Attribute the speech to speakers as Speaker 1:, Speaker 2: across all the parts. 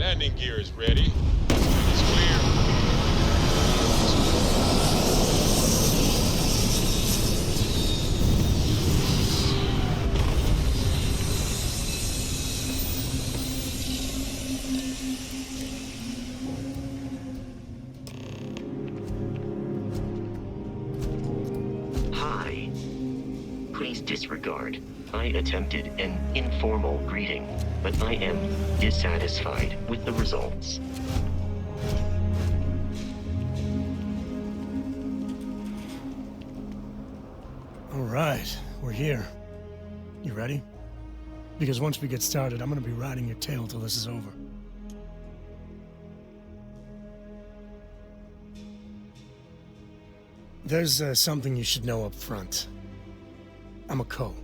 Speaker 1: Landing gear is ready. It's clear.
Speaker 2: Hi. Please disregard. I attempted an informal greeting, but I am dissatisfied with the results.
Speaker 3: All right, we're here. You ready? Because once we get started, I'm gonna be riding your tail till this is over. There's something you should know up front. I'm a Co.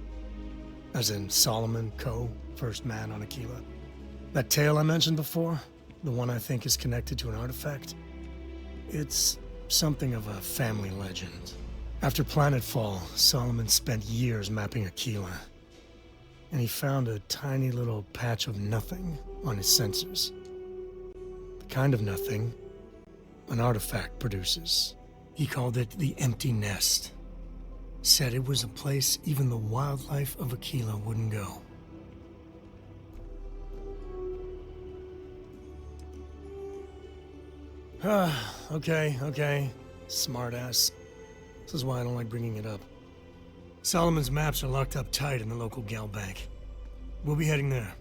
Speaker 3: As in Solomon Co., first man on Akila. That tale I mentioned before, the one I think is connected to an artifact, it's something of a family legend. After Planetfall, Solomon spent years mapping Akila, and he found a tiny little patch of nothing on his sensors. The kind of nothing an artifact produces. He called it the Empty Nest. Said it was a place even the wildlife of Akila wouldn't go. Okay. Smartass. This is why I don't like bringing it up. Solomon's maps are locked up tight in the local gal bank. We'll be heading there.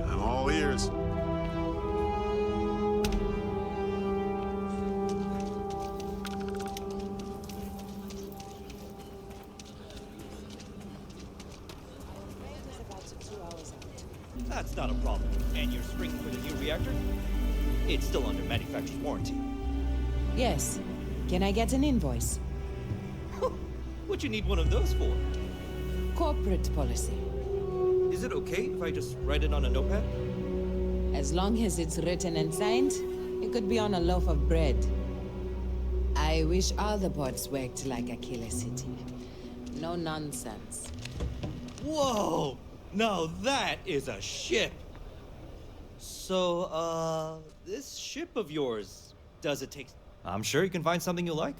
Speaker 4: I'm all ears.
Speaker 5: That's not a problem. And you're springing for the new reactor? It's still under manufacturer's warranty.
Speaker 6: Yes. Can I get an invoice?
Speaker 5: What you need one of those for?
Speaker 6: Corporate policy.
Speaker 5: Is it okay if I just write it on a notepad?
Speaker 6: As long as it's written and signed, it could be on a loaf of bread. I wish all the ports worked like Akila City. No nonsense.
Speaker 5: Whoa! Now that is a ship! So, this ship of yours, does it take... I'm sure you can find something you like.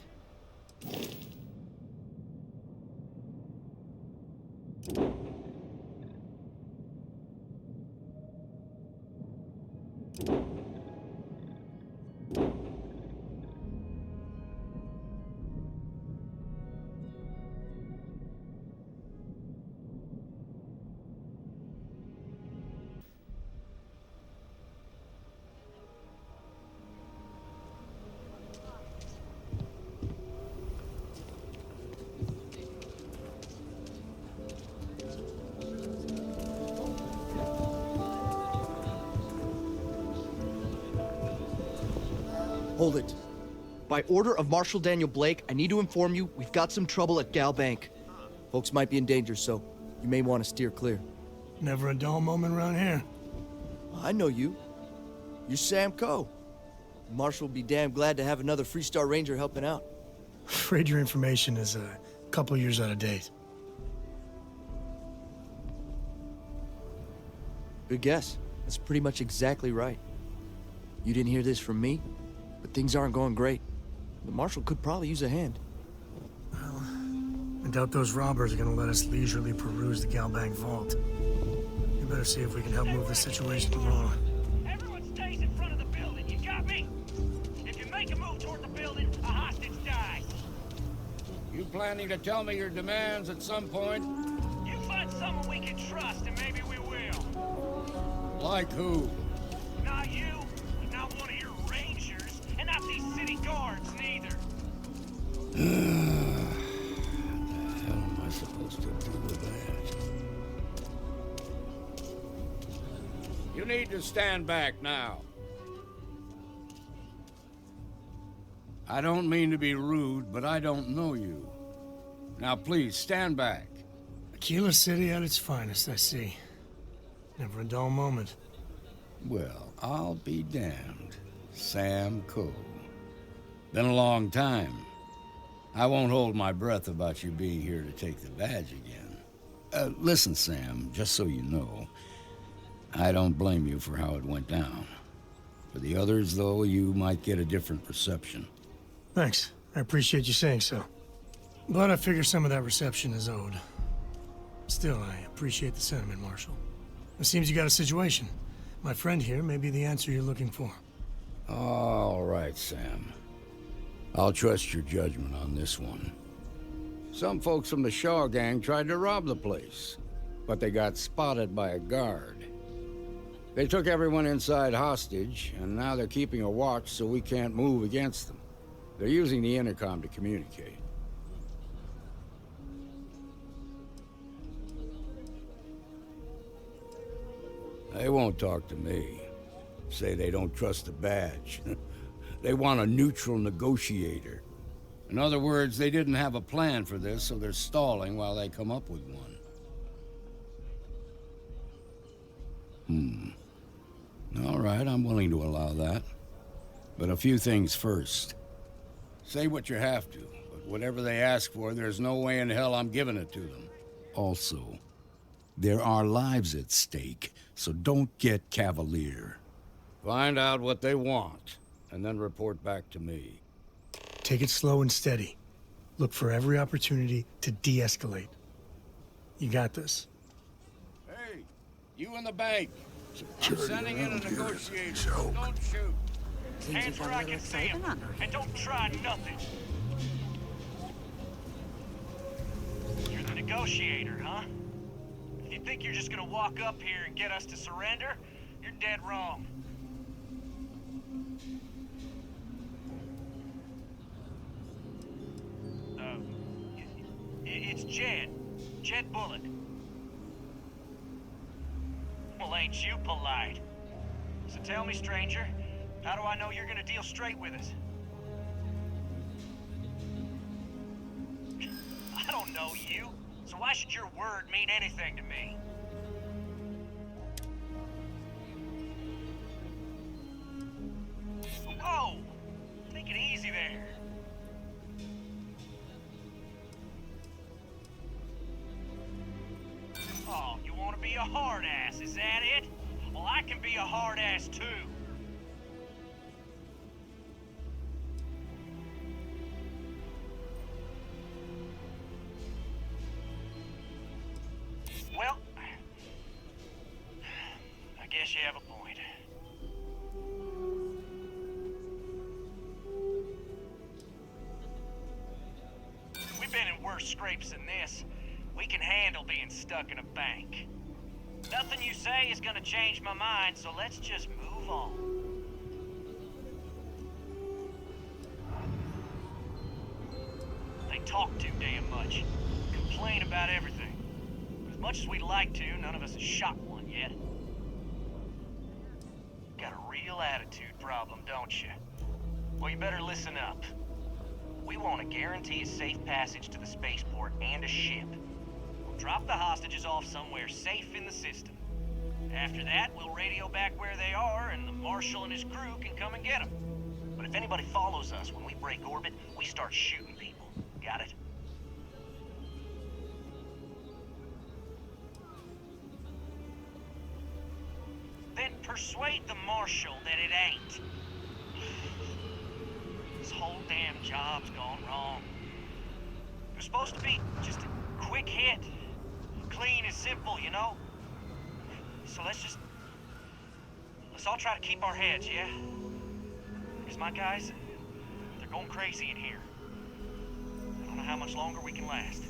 Speaker 7: Hold it. By order of Marshal Daniel Blake, I need to inform you we've got some trouble at Gal Bank. Folks might be in danger, so you may want to steer clear.
Speaker 3: Never a dull moment around here.
Speaker 7: I know you. You're Sam Coe. Marshal will be damn glad to have another Freestar Ranger helping out.
Speaker 3: Afraid your information is a couple years out of date.
Speaker 7: Good guess. That's pretty much exactly right. You didn't hear this from me, but things aren't going great. The Marshal could probably use a hand.
Speaker 3: Well, I doubt those robbers are gonna let us leisurely peruse the Galbank vault. We better see if we can help move the situation along.
Speaker 8: Everyone stays in front of the building, you got me? If you make a move toward the building, a hostage dies.
Speaker 9: You planning to tell me your demands at some point?
Speaker 8: You find someone we can trust, and maybe we will.
Speaker 9: Like who?
Speaker 8: Not you, not one of your rangers, and not these city guards, neither.
Speaker 9: What the hell am I supposed to do with that? You need to stand back now. I don't mean to be rude, but I don't know you. Now please, stand back.
Speaker 3: Akila City at its finest, I see. Never a dull moment.
Speaker 9: Well, I'll be damned. Sam Coe. Been a long time. I won't hold my breath about you being here to take the badge again. Listen, Sam, just so you know, I don't blame you for how it went down. For the others, though, you might get a different reception.
Speaker 3: Thanks. I appreciate you saying so. But I figure some of that reception is owed. Still, I appreciate the sentiment, Marshal. It seems you got a situation. My friend here may be the answer you're looking for.
Speaker 9: All right, Sam. I'll trust your judgment on this one. Some folks from the Shaw gang tried to rob the place, but they got spotted by a guard. They took everyone inside hostage, and now they're keeping a watch so we can't move against them. They're using the intercom to communicate. They won't talk to me. Say they don't trust the badge. They want a neutral negotiator. In other words, they didn't have a plan for this, so they're stalling while they come up with one. All right, I'm willing to allow that. But a few things first. Say what you have to, but whatever they ask for, there's no way in hell I'm giving it to them. Also, there are lives at stake, so don't get cavalier. Find out what they want, and then report back to me.
Speaker 3: Take it slow and steady. Look for every opportunity to de-escalate. You got this.
Speaker 9: Hey, you in the bank. I'm sending in a negotiator. Don't shoot.
Speaker 8: Hands where I can see them, and don't try nothing. You're the negotiator, huh? If you think you're just gonna walk up here and get us to surrender, you're dead wrong. It's Jed. Jed Bullock. Well, ain't you polite? So tell me, stranger, how do I know you're gonna deal straight with us? I don't know you, so why should your word mean anything to me? Whoa! Take it easy there. Oh, you want to be a hard ass, is that it? Well, I can be a hard ass too. Well, I guess you have a point. We've been in worse scrapes than this. We can handle being stuck in a bank. Nothing you say is gonna change my mind, so let's just move on. They talk too damn much. Complain about everything. As much as we'd like to, none of us has shot one yet. Got a real attitude problem, don't you? Well, you better listen up. We want to guarantee a safe passage to the spaceport and a ship. We'll drop the hostages off somewhere safe in the system. After that, we'll radio back where they are, and the Marshal and his crew can come and get them. But if anybody follows us when we break orbit, we start shooting people. Got it? Then persuade the Marshal that it ain't. This whole damn job's gone wrong. It was supposed to be just a quick hit. Clean and simple, you know? So let's all try to keep our heads, yeah? Because my guys, they're going crazy in here. I don't know how much longer we can last.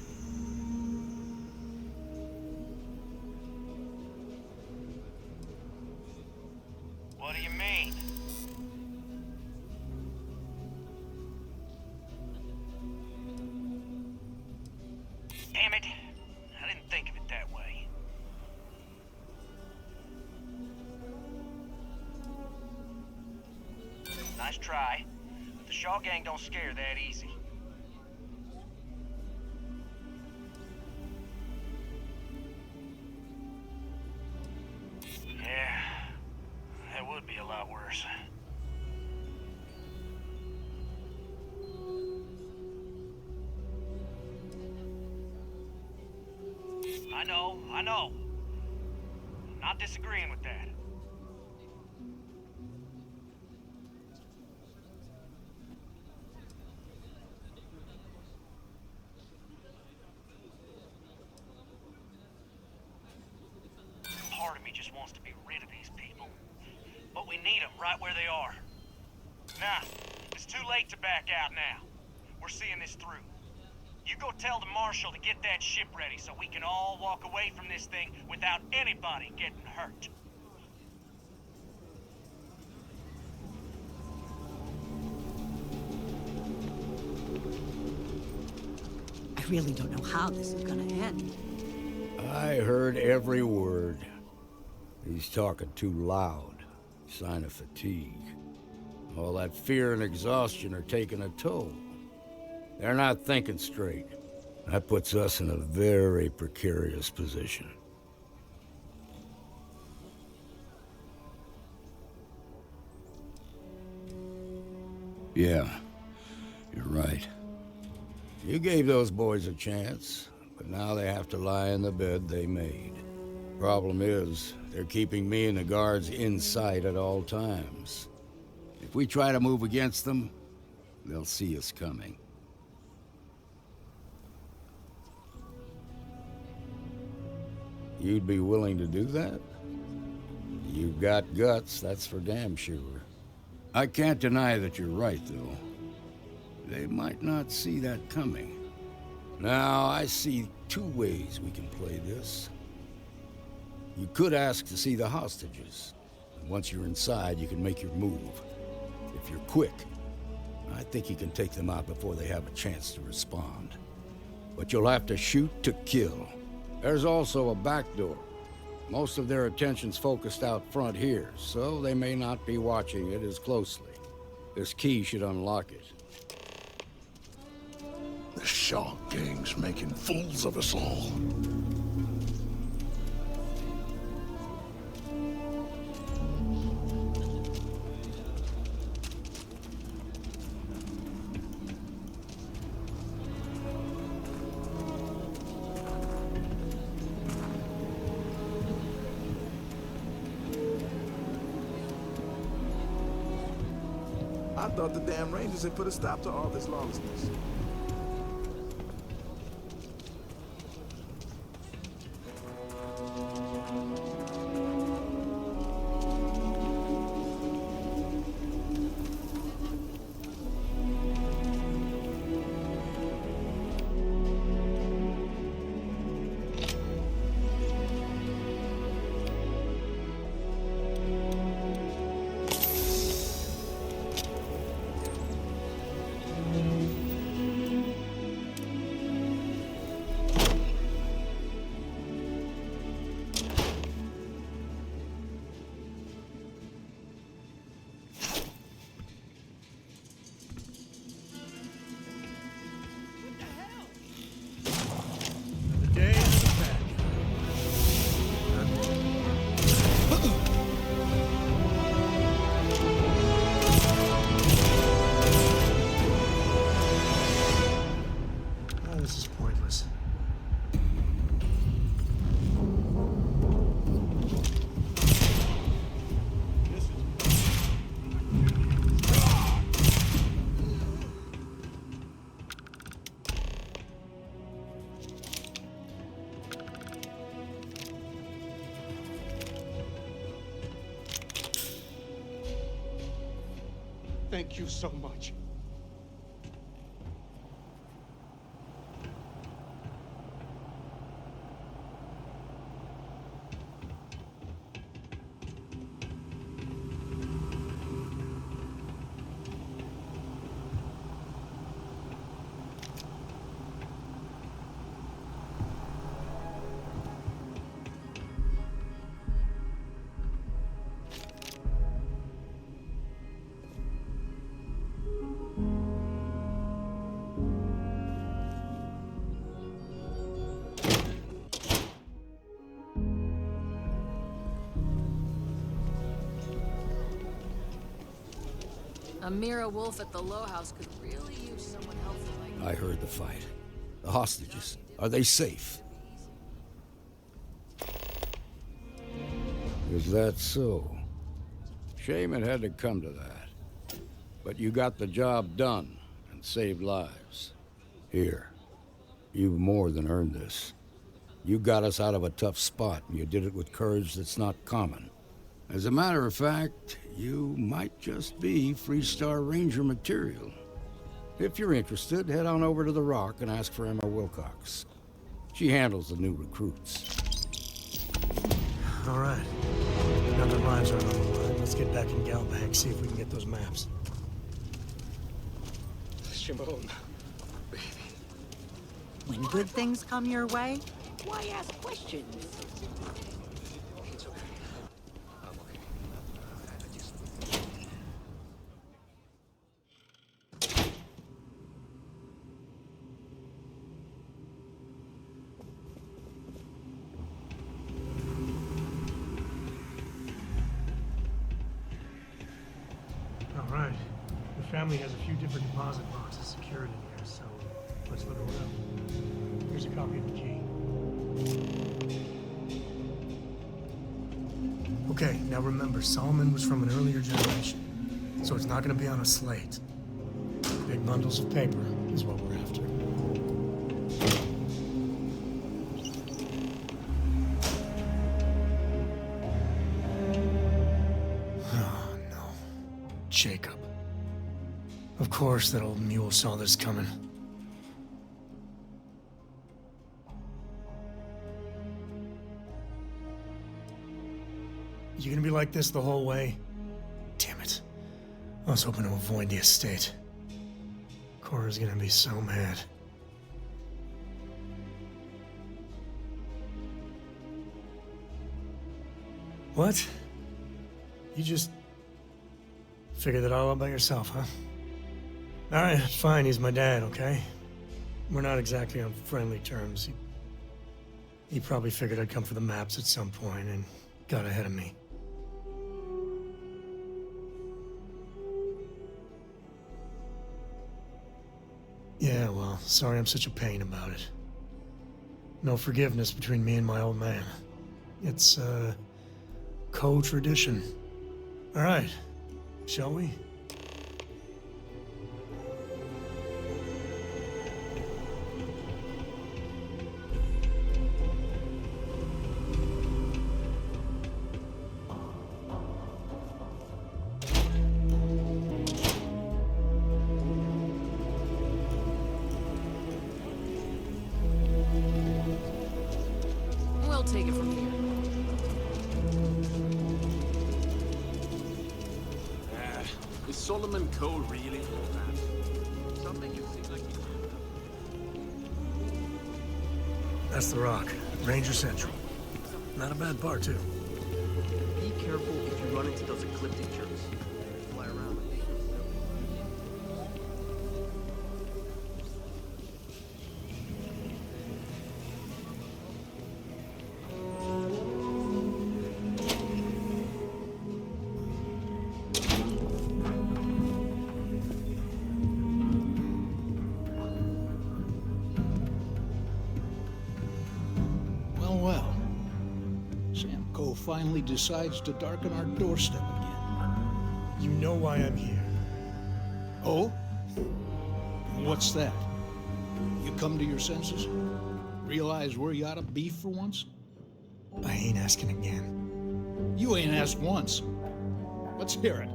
Speaker 8: What do you mean? Damn it. I didn't think of it that way. Nice try, but the Shaw gang don't scare that easy. Yeah, that would be a lot worse. I know. I'm not disagreeing with that. Part of me just wants to be rid of these people. But we need them right where they are. Nah, it's too late to back out now. We're seeing this through. You go tell the Marshal to get that ship ready so we can all walk away from this thing without anybody getting hurt.
Speaker 10: I really don't know how this is gonna end.
Speaker 9: I heard every word. He's talking too loud. Sign of fatigue. All that fear and exhaustion are taking a toll. They're not thinking straight. That puts us in a very precarious position. Yeah, you're right. You gave those boys a chance, but now they have to lie in the bed they made. Problem is, they're keeping me and the guards in sight at all times. If we try to move against them, they'll see us coming. You'd be willing to do that? You've got guts, that's for damn sure. I can't deny that you're right, though. They might not see that coming. Now, I see two ways we can play this. You could ask to see the hostages. And once you're inside, you can make your move. If you're quick, I think you can take them out before they have a chance to respond. But you'll have to shoot to kill. There's also a back door. Most of their attention's focused out front here, so they may not be watching it as closely. This key should unlock it.
Speaker 11: The Shark Gang's making fools of us all.
Speaker 4: I thought the damn Rangers had put a stop to all this lawlessness.
Speaker 3: This is pointless.
Speaker 11: Thank you so much.
Speaker 12: Amira Wolf at the Low House could really use someone helpful like you.
Speaker 9: I heard the fight. The hostages, are they safe? Is that so? Shame it had to come to that. But you got the job done and saved lives. Here, you've more than earned this. You got us out of a tough spot, and you did it with courage that's not common. As a matter of fact, you might just be Freestar Ranger material. If you're interested, head on over to the Rock and ask for Emma Wilcox. She handles the new recruits.
Speaker 3: All right. Now that lives are on the line, let's get back in Galbank, see if we can get those maps.
Speaker 13: Shimon, baby.
Speaker 10: When good things come your way, why ask questions?
Speaker 13: It's okay. I'm okay.
Speaker 3: All right. The family has a few different deposit boxes secured in here, so let's look around. Here's a copy of the key. Okay, now remember, Solomon was from an earlier generation, so it's not going to be on a slate. Big bundles of paper is what we're after. Oh, no. Jacob. Of course that old mule saw this coming. You gonna be like this the whole way? Damn it. I was hoping to avoid the estate. Cora's gonna be so mad. What? You just figured that all out by yourself, huh? Alright, fine, he's my dad, okay? We're not exactly on friendly terms. He probably figured I'd come for the maps at some point and got ahead of me. Yeah, well, sorry I'm such a pain about it. No forgiveness between me and my old man. It's, co-tradition. All right, shall we?
Speaker 12: We'll take it from here.
Speaker 14: Is Solomon Cole really all that? Something it seems like
Speaker 3: That's the Rock. Ranger Central. Not a bad part, too.
Speaker 13: Be careful if you run into those ecliptic jerks. Fly around with me.
Speaker 15: Well. Sam Coe finally decides to darken our doorstep again.
Speaker 3: You know why I'm here.
Speaker 15: Oh? And what's that? You come to your senses? Realize where you ought to be for once?
Speaker 3: I ain't asking again.
Speaker 15: You ain't asked once. Let's hear it.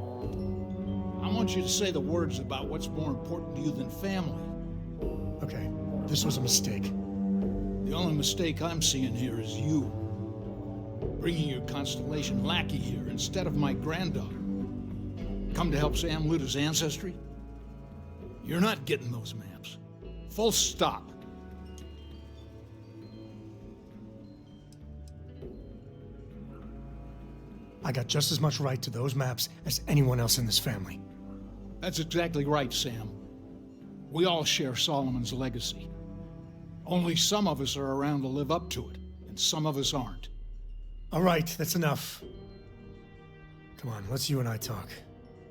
Speaker 15: I want you to say the words about what's more important to you than family.
Speaker 3: Okay, this was a mistake.
Speaker 15: The only mistake I'm seeing here is you. Bringing your Constellation lackey here instead of my granddaughter. Come to help Sam loot his ancestry? You're not getting those maps. Full stop.
Speaker 3: I got just as much right to those maps as anyone else in this family.
Speaker 15: That's exactly right, Sam. We all share Solomon's legacy. Only some of us are around to live up to it, and some of us aren't.
Speaker 3: All right, that's enough. Come on, let's you and I talk.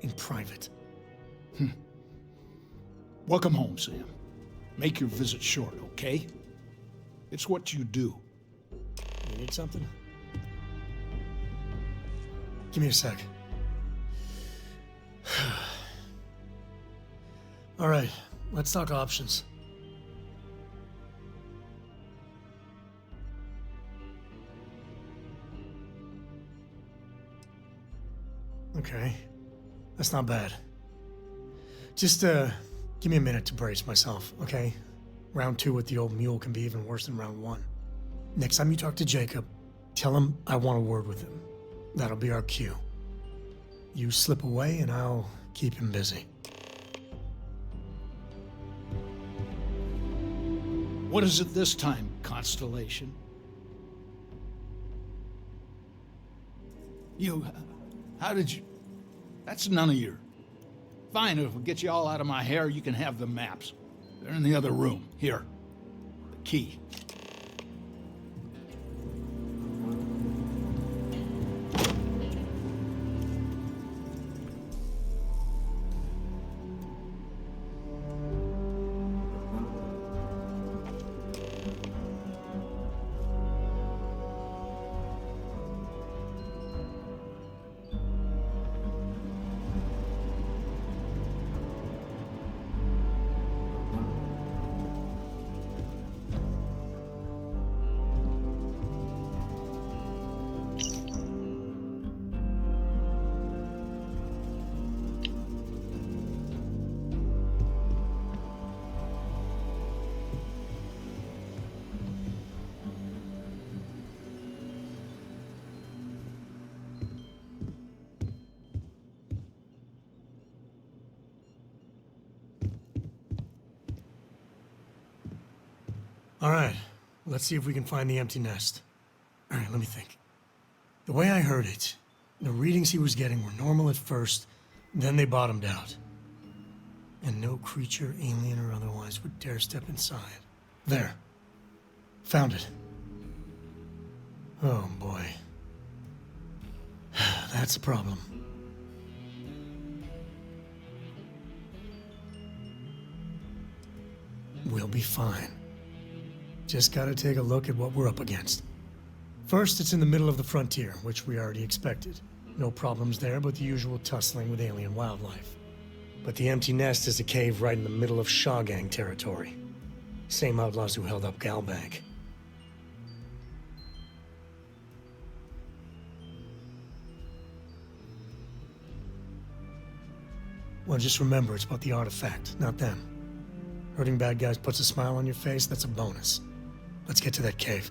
Speaker 3: In private.
Speaker 15: Welcome home, Sam. Make your visit short, okay? It's what you do.
Speaker 3: You need something? Give me a sec. All right, let's talk options. Okay, that's not bad. Just, give me a minute to brace myself, okay? Round 2 with the old mule can be even worse than round 1. Next time you talk to Jacob, tell him I want a word with him. That'll be our cue. You slip away and I'll keep him busy.
Speaker 15: What is it this time, Constellation? How did you... That's none of your... Fine, if we get you all out of my hair, you can have the maps. They're in the other room. Here. The key.
Speaker 3: All right, let's see if we can find the empty nest. All right, let me think. The way I heard it, the readings he was getting were normal at first, then they bottomed out. And no creature, alien or otherwise, would dare step inside. There. Found it. Oh, boy. That's a problem. We'll be fine. Just gotta take a look at what we're up against. First, it's in the middle of the frontier, which we already expected. No problems there, but the usual tussling with alien wildlife. But the empty nest is a cave right in the middle of Shaw Gang territory. Same outlaws who held up Galbank. Well, just remember, it's about the artifact, not them. Hurting bad guys puts a smile on your face, that's a bonus. Let's get to that cave.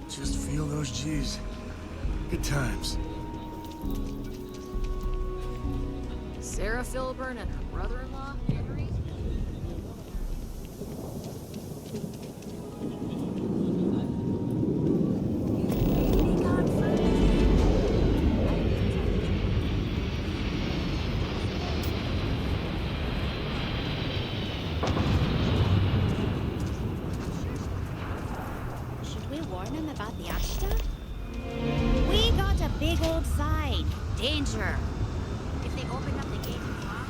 Speaker 3: Just feel those G's. Good times.
Speaker 12: Sarah Filburn and her brother-in-law, Henry?
Speaker 16: Should we warn them about the accident? We got a big old sign. Danger. If they open up the gate and walk.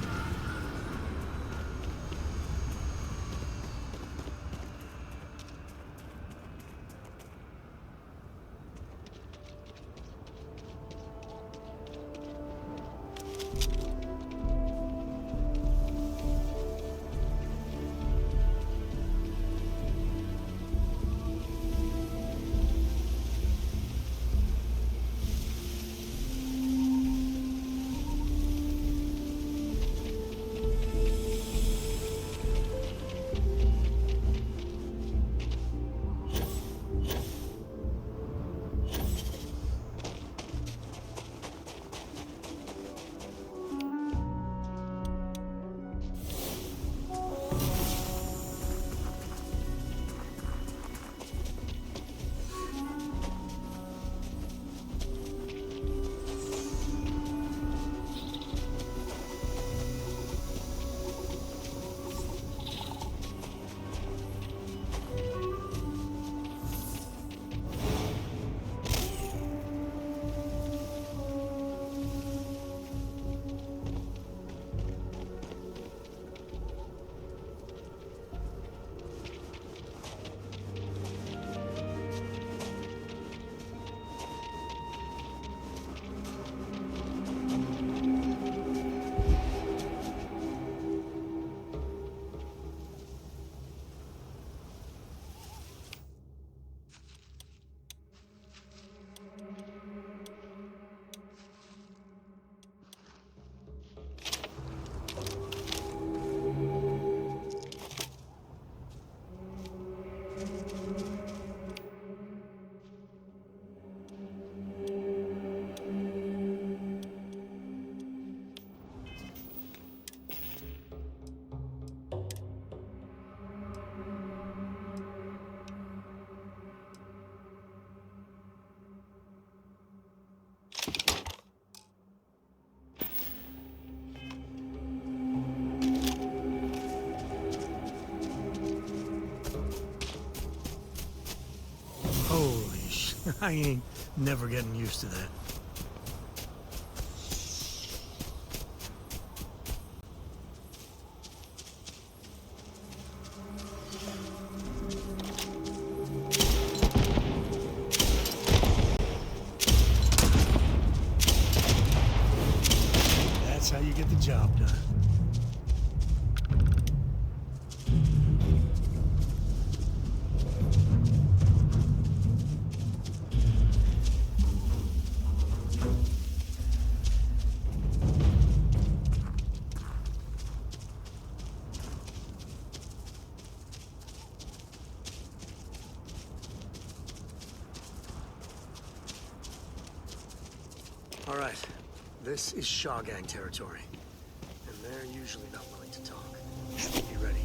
Speaker 3: I ain't never getting used to that. That's how you get the job done. All right, this is Shaw Gang territory, and they're usually not willing to talk. Be ready.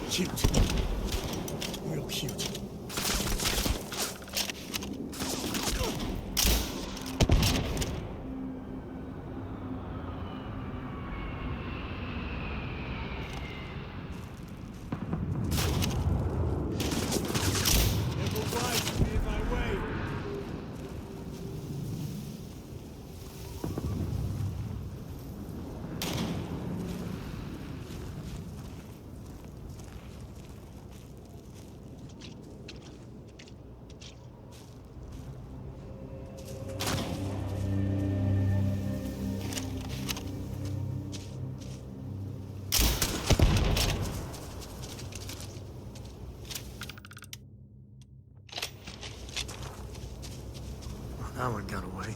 Speaker 3: Cute. Real cute. That one got away.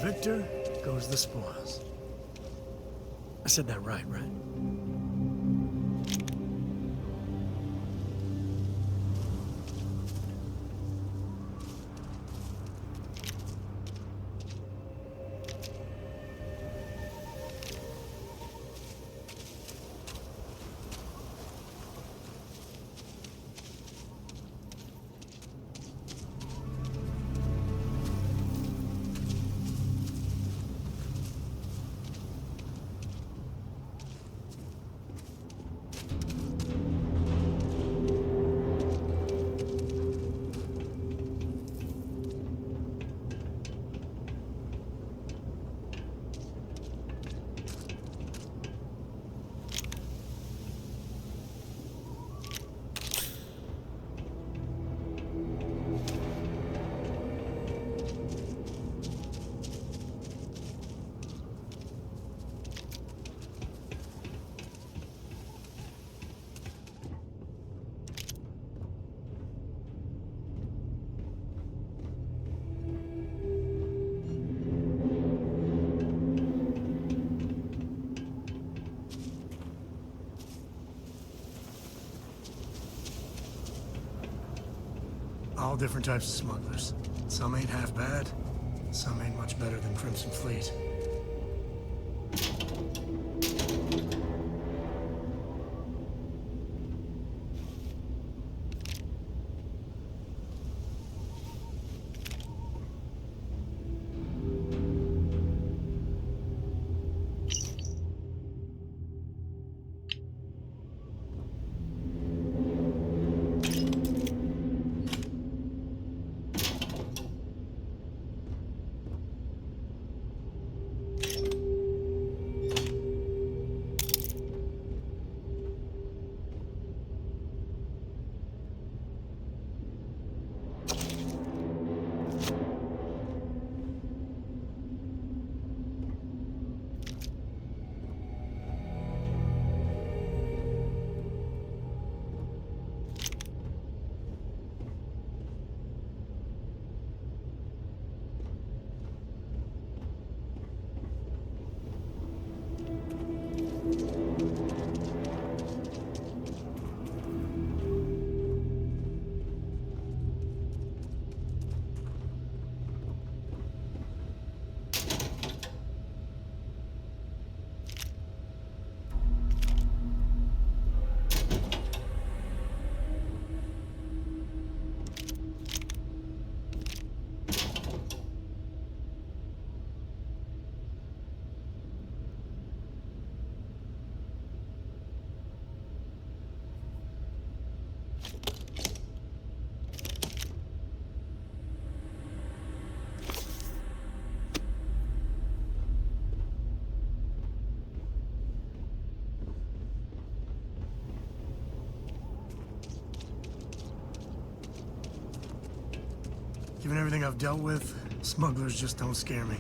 Speaker 3: victor goes the spoils. I said that right? All different types of smugglers. Some ain't half bad, some ain't much better than Crimson Fleet. Given everything I've dealt with, smugglers just don't scare me.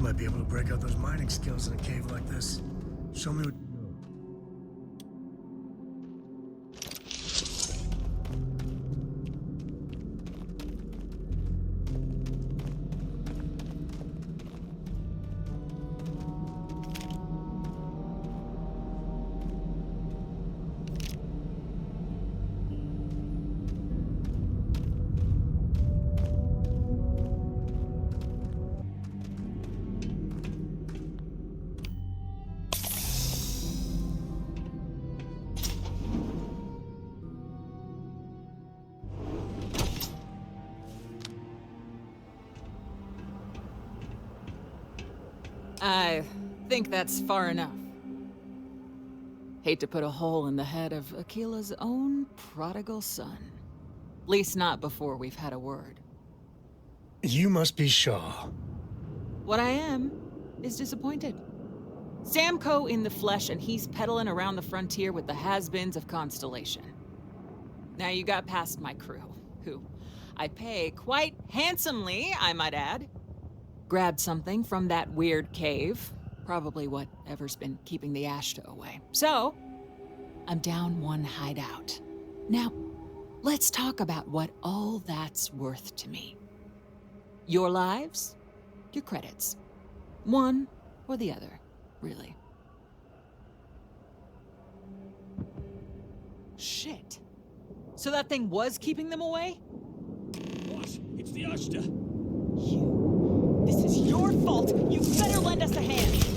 Speaker 3: You might be able to break out those mining skills in a cave like this. Show me what you know.
Speaker 12: I think that's far enough. Hate to put a hole in the head of Akila's own prodigal son. At least not before we've had a word.
Speaker 3: You must be Shaw.
Speaker 12: What I am is disappointed. Samco in the flesh, and he's peddling around the frontier with the has-beens of Constellation. Now you got past my crew, who I pay quite handsomely, I might add. Grabbed something from that weird cave. Probably whatever's been keeping the Ashta away. So, I'm down one hideout. Now, let's talk about what all that's worth to me. Your lives, your credits. One or the other, really. Shit. So that thing was keeping them away?
Speaker 5: Boss, it's the Ashta.
Speaker 12: This is your fault. You better lend us a hand.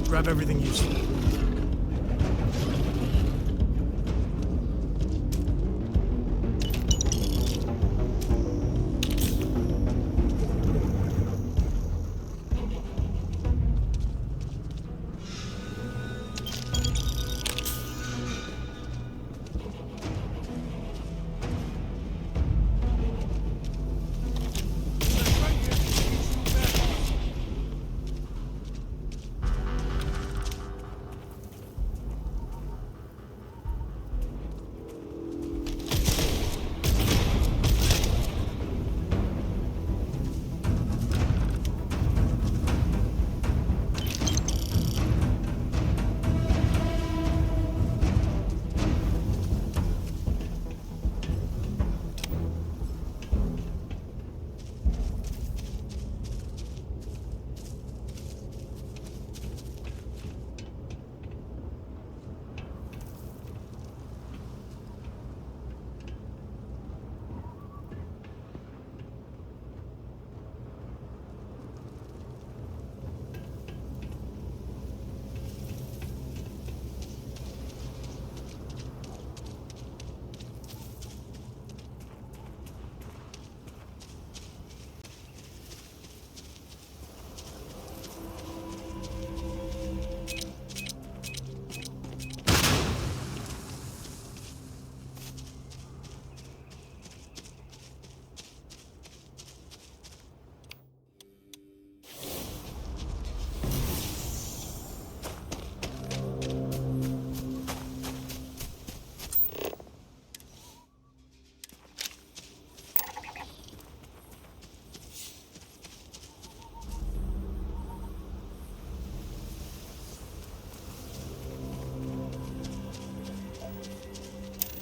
Speaker 3: Grab everything useful.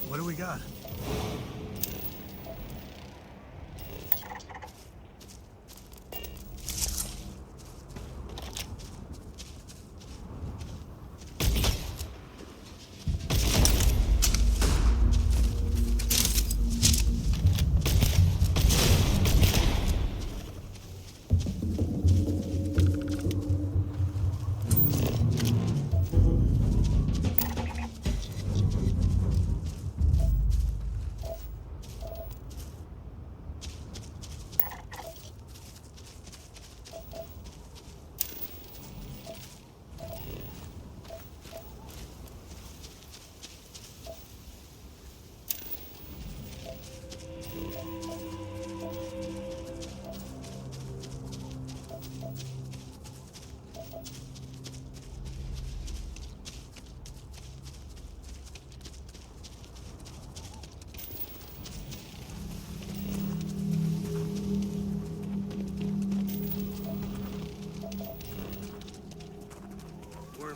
Speaker 3: What do we got?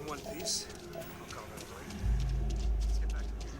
Speaker 17: One piece. I'll call that a play. Let's get back to it.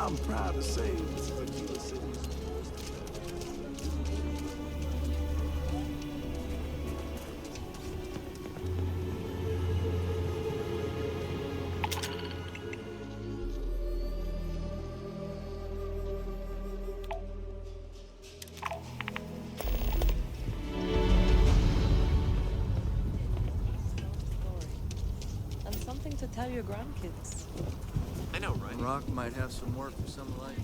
Speaker 4: I'm proud to say this is Akila City.
Speaker 18: And something to tell your grandkids.
Speaker 13: I know, right?
Speaker 7: Rock might have some work for someone like you.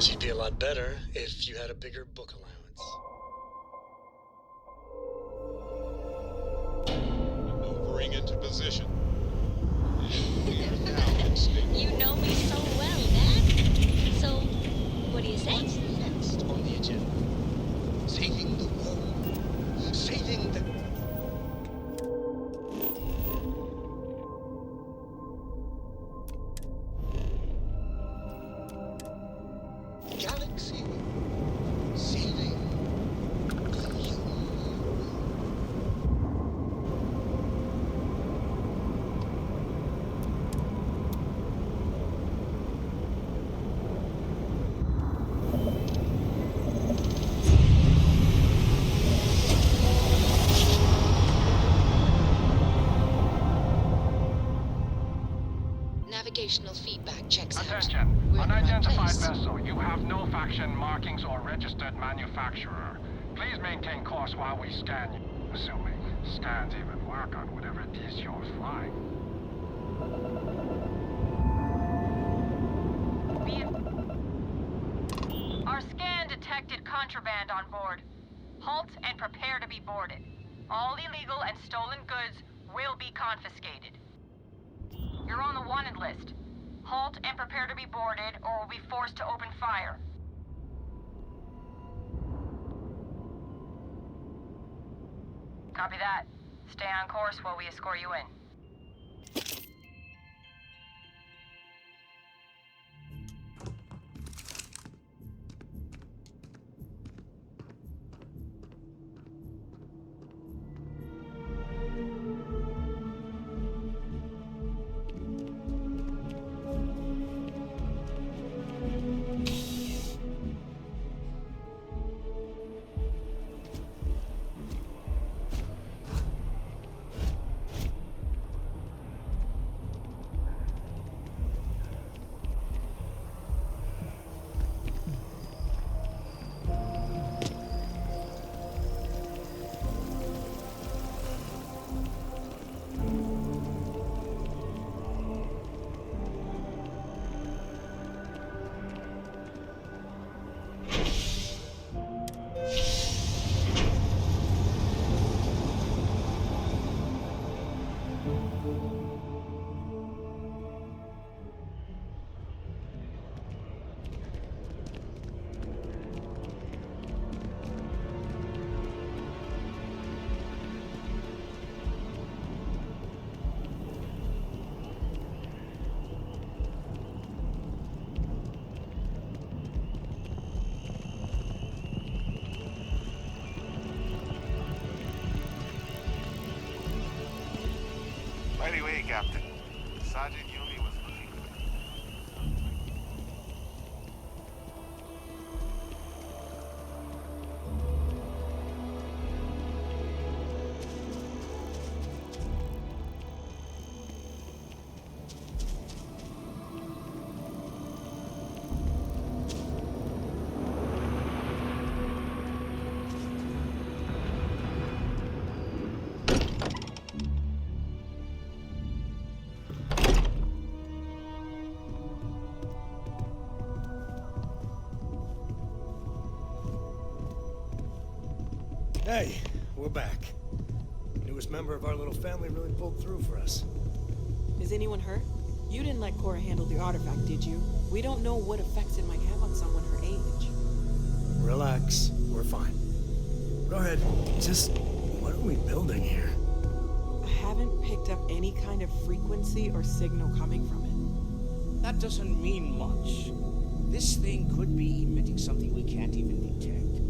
Speaker 3: You'd be a lot better if you had a bigger book allowance.
Speaker 1: Maneuvering into position.
Speaker 16: You know me so well, Dad. So, what do you say?
Speaker 3: What's next on the agenda? Saving the world. Saving the... galaxy. Saving the human.
Speaker 19: Navigational feedback checks out.
Speaker 17: Attention.
Speaker 19: We're in the right
Speaker 17: Unidentified
Speaker 19: place.
Speaker 17: vessel. You have no faction markings or registered manufacturer. Please maintain course while we scan you. Assuming scans even work on whatever it is you're flying.
Speaker 12: Our scan detected contraband on board. Halt and prepare to be boarded. All illegal and stolen goods will be confiscated. You're on the wanted list. Halt and prepare to be boarded, or we'll be forced to open fire. Copy that. Stay on course while we escort you in.
Speaker 17: By the way, Captain, Sergeant Yumi was looking for you.
Speaker 3: Hey, we're back. Newest member of our little family really pulled through for us.
Speaker 18: Is anyone hurt? You didn't let Cora handle the artifact, did you? We don't know what effects it might have on someone her age.
Speaker 3: Relax, we're fine. Go ahead, just what are we building here?
Speaker 18: I haven't picked up any kind of frequency or signal coming from it.
Speaker 19: That doesn't mean much. This thing could be emitting something we can't even detect.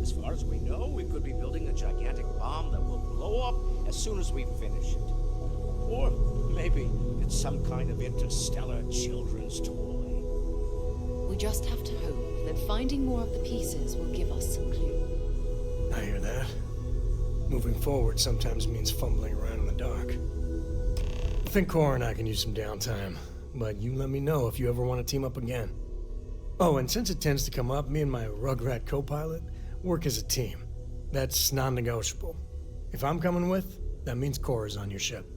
Speaker 19: As far as we know, we could be building a gigantic bomb that will blow up as soon as we finish it. Or maybe it's some kind of interstellar children's toy.
Speaker 20: We just have to hope that finding more of the pieces will give us some clue.
Speaker 3: I hear that. Moving forward sometimes means fumbling around in the dark. I think Cora and I can use some downtime, but you let me know if you ever want to team up again. Oh, and since it tends to come up, me and my Rugrat co-pilot work as a team. That's non-negotiable. If I'm coming with, that means Cora's on your ship.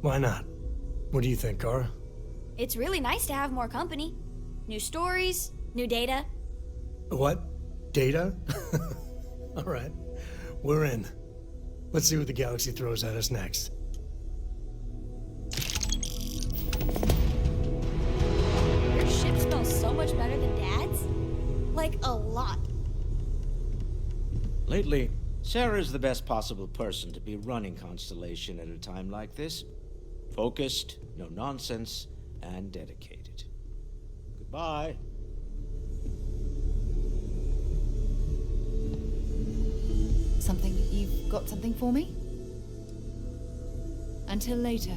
Speaker 3: Why not? What do you think, Cora?
Speaker 16: It's really nice to have more company. New stories, new data.
Speaker 3: What? Data? All right. We're in. Let's see what the galaxy throws at us next.
Speaker 16: Your ship smells so much better than Dad's. Like, a lot.
Speaker 19: Lately, Sarah's the best possible person to be running Constellation at a time like this. Focused, no nonsense, and dedicated. Goodbye.
Speaker 20: You've got something for me? Until later.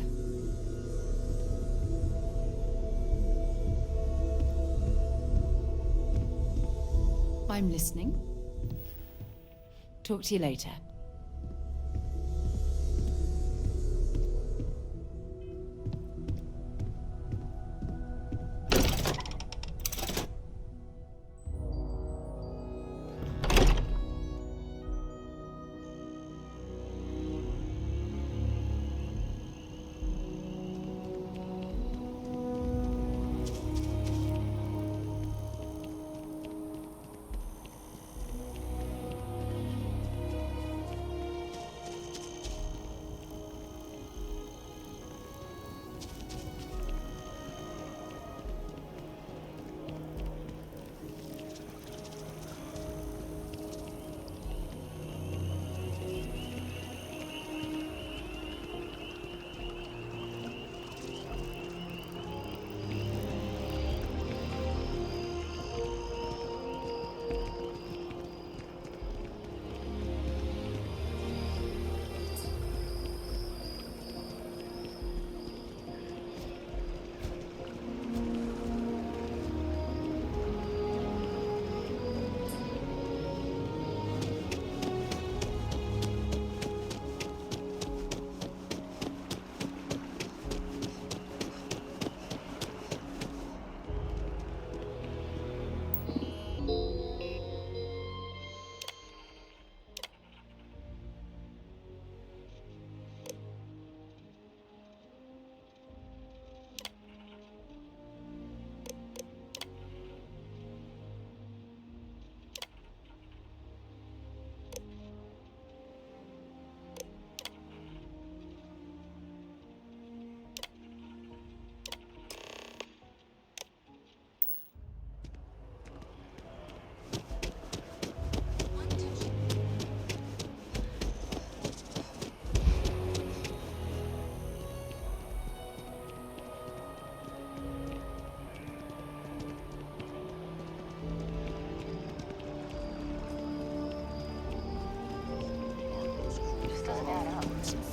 Speaker 20: I'm listening. Talk to you later.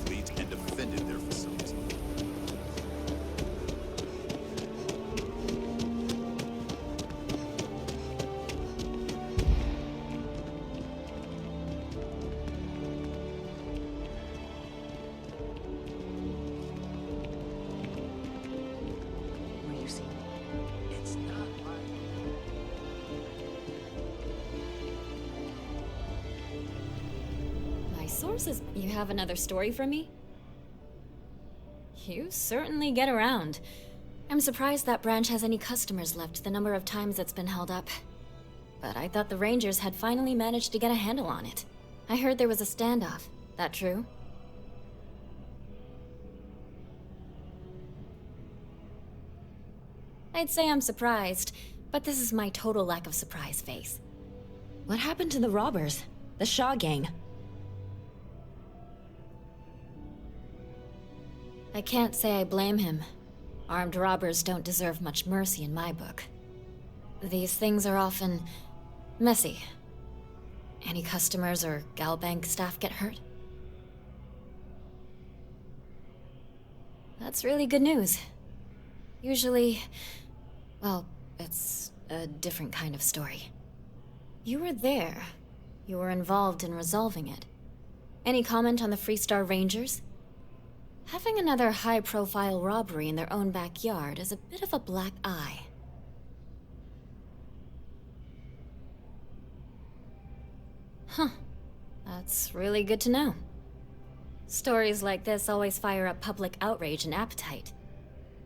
Speaker 4: Fleet and defended their facility.
Speaker 20: Where you see?
Speaker 19: It's not
Speaker 16: My sources. You have another story for me? You certainly get around.
Speaker 21: I'm surprised that branch has any customers left, the number of times it's been held up. But I thought the Rangers had finally managed to get a handle on it. I heard there was a standoff. That true? I'd say I'm surprised, but this is my total lack of surprise face. What happened to the robbers? The Shaw gang? I can't say I blame him. Armed robbers don't deserve much mercy in my book. These things are often messy. Any customers or Galbank staff get hurt? That's really good news. Usually, well, it's a different kind of story. You were there. You were involved in resolving it. Any comment on the Freestar Rangers? Having another high-profile robbery in their own backyard is a bit of a black eye. Huh. That's really good to know. Stories like this always fire up public outrage and appetite.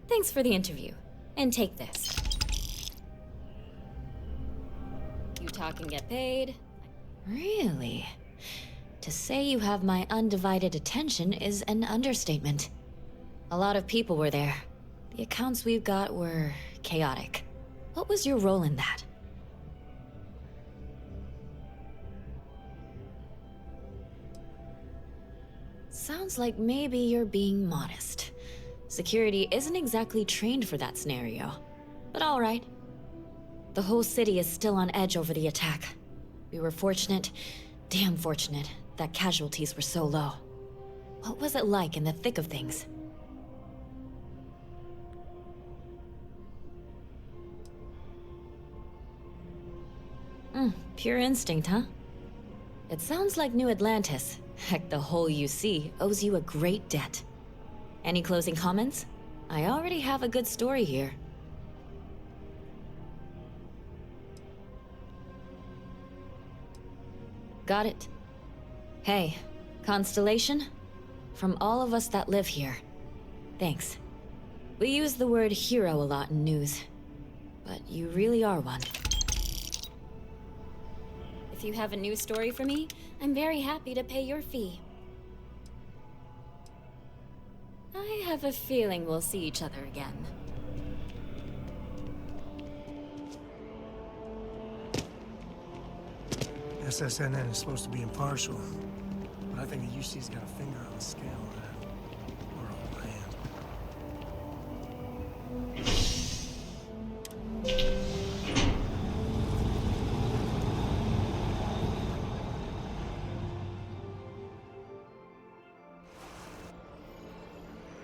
Speaker 21: Thanks for the interview. And take this. You talk and get paid? Really? To say you have my undivided attention is an understatement. A lot of people were there. The accounts we've got were chaotic. What was your role in that? Sounds like maybe you're being modest. Security isn't exactly trained for that scenario. But all right. The whole city is still on edge over the attack. We were fortunate, damn fortunate, that casualties were so low. What was it like in the thick of things? Pure instinct, huh? It sounds like New Atlantis, heck, the whole UC, owes you a great debt. Any closing comments? I already have a good story here. Got it. Hey, Constellation? From all of us that live here, thanks. We use the word hero a lot in news, but you really are one. If you have a news story for me, I'm very happy to pay your fee. I have a feeling we'll see each other again.
Speaker 3: SSNN is supposed to be impartial, but I think the UC's got a finger on the scale of that. Or on my hand.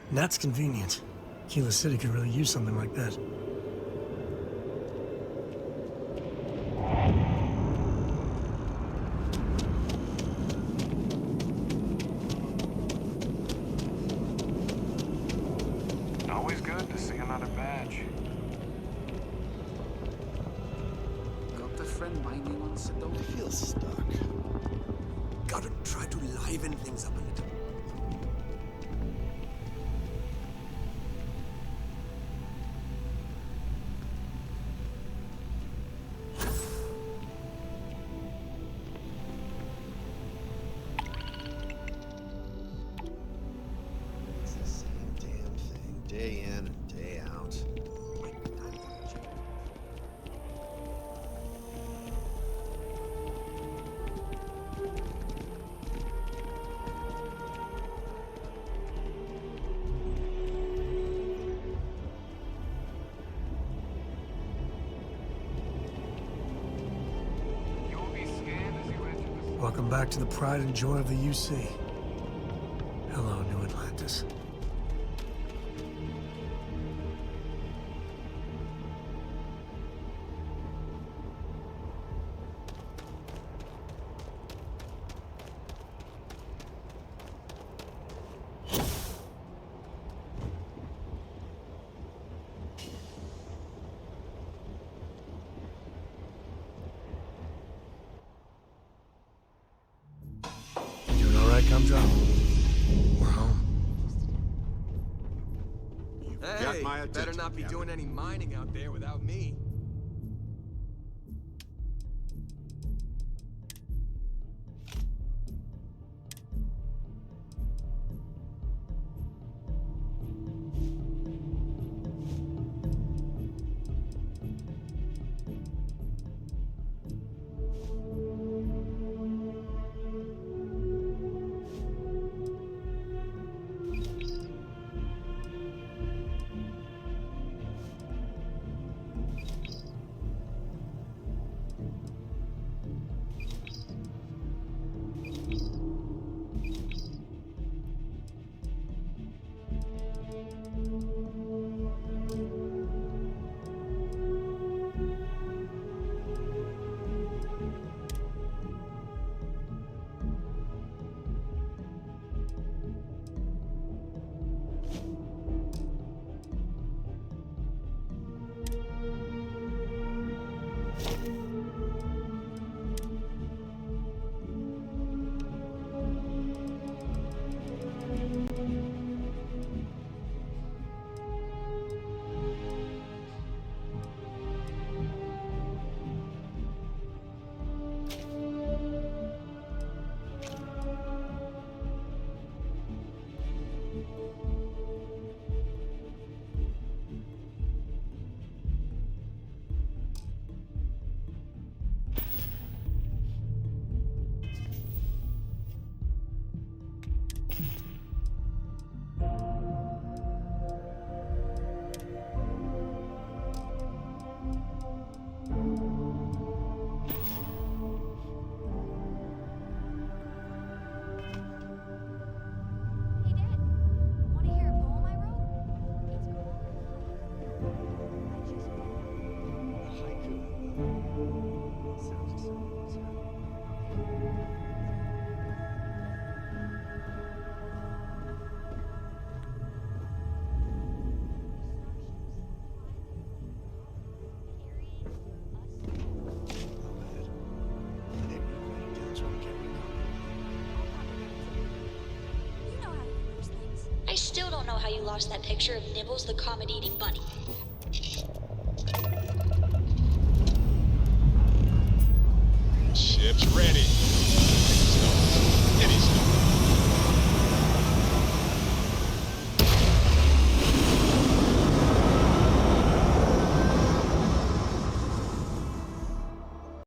Speaker 3: And that's convenient. Akila City could really use something like that.
Speaker 17: Always good to see another badge.
Speaker 14: Got a friend mining on Sedona.
Speaker 11: I feel stuck. Gotta try to liven things up a little.
Speaker 22: It's the same damn thing, day in and day out.
Speaker 3: Welcome back to the pride and joy of the UC. Hello, New Atlantis. Doing all right, Gumdrop? We're home.
Speaker 14: Got my
Speaker 11: better not be doing any mining out there without me.
Speaker 2: I still don't know how you lost that picture of Nibbles the comet-eating bunny.
Speaker 1: Ship's ready.